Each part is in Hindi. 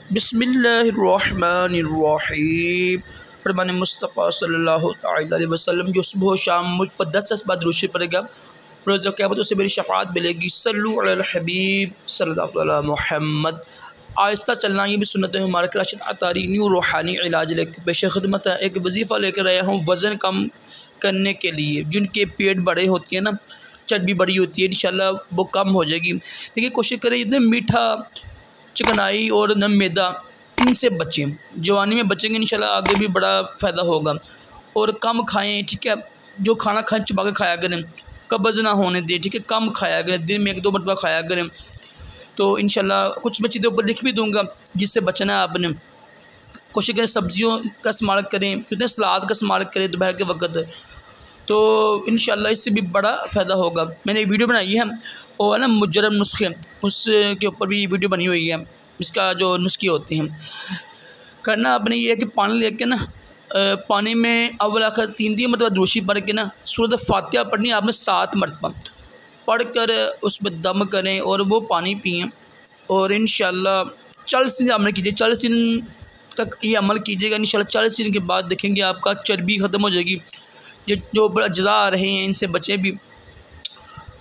बिस्मिल्लाहिर्रहमानिर्रहीम। फरमान मुस्तफ़ा सल्लल्लाहु अलैहि वसल्लम जो सुबह शाम मुझ पर 10 बार दुरूद पड़ेगा, रोज़ा क़यामत उसे मेरी शफ़ाअत मिलेगी। सल्लु अलल हबीब सल्लल्लाहु अलैहि मुहम्मद। आहिस्ता चलना ये भी सुन्नत है हमारे राशिद अतारी न्यू रूहानी इलाज लेकर पेश खिदमत है। एक वजीफ़ा लेकर आया हूँ वज़न कम करने के लिए। जिनके पेट बड़े होती है ना, चर्बी बड़ी होती है, इंशाल्लाह वो कम हो जाएगी। देखिए कोशिश करें इतने मीठा, चिकनाई और नम मैदा इनसे बचें। जवानी में बचेंगे इंशाल्लाह आगे भी बड़ा फ़ायदा होगा। और कम खाएं, ठीक है। जो खाना खाएं चबा के खाया करें, कब्ज़ ना होने दें, ठीक है। कम खाया करें, दिन में 1-2 मरतबा खाया करें। तो इंशाल्लाह कुछ मैं चीज़ें ऊपर लिख भी दूँगा जिससे बचना है आपने। कोशिश करें सब्ज़ियों का इस्तेमाल करें, कितने सलाद का इस्तेमाल करें दोपहर के वक्त, तो इंशाल्लाह इससे भी बड़ा फ़ायदा होगा। मैंने एक वीडियो बनाई है वो है ना मुजर्रब नुस्खे, उसके ऊपर भी वीडियो बनी हुई है। इसका जो नुस्खे होते हैं करना आपने ये है कि पानी लेके ना पानी में अव्वल आखिर 3 मरतबा दुरूद पढ़ के ना सूरत फातिहा पढ़नी आपने 7 मरतबा पढ़ कर उसमें दम करें और वो पानी पिएँ। और इंशाल्लाह 40 दिन अमल कीजिए, 40 दिन तक ये अमल कीजिएगा। इंशाल्लाह 40 दिन के बाद देखेंगे आपका चर्बी ख़त्म हो जाएगी। ये जो अज्ज़ा आ रहे हैं इनसे बचें भी,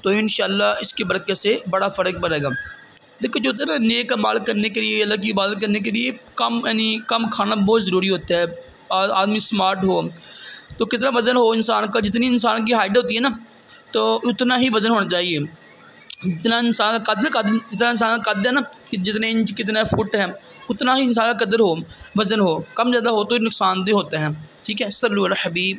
तो इंशाल्लाह इसकी बरकत से बड़ा फ़र्क पड़ेगा। देखो जो होता है ना, नेक अमाल करने के लिए, अल्लाह की इबादत करने के लिए कम खाना बहुत ज़रूरी होता है। आदमी स्मार्ट हो तो कितना वज़न हो इंसान का, जितनी इंसान की हाइट होती है ना तो उतना ही वज़न होना चाहिए। जितना इंसान का जितना इंसान का कद है ना, कि जितने इंच कितना फुट है उतना ही इंसान का कदर हो, वज़न हो। कम ज़्यादा हो तो नुकसानदेह होते हैं, ठीक है। सल्लु अला हबीब।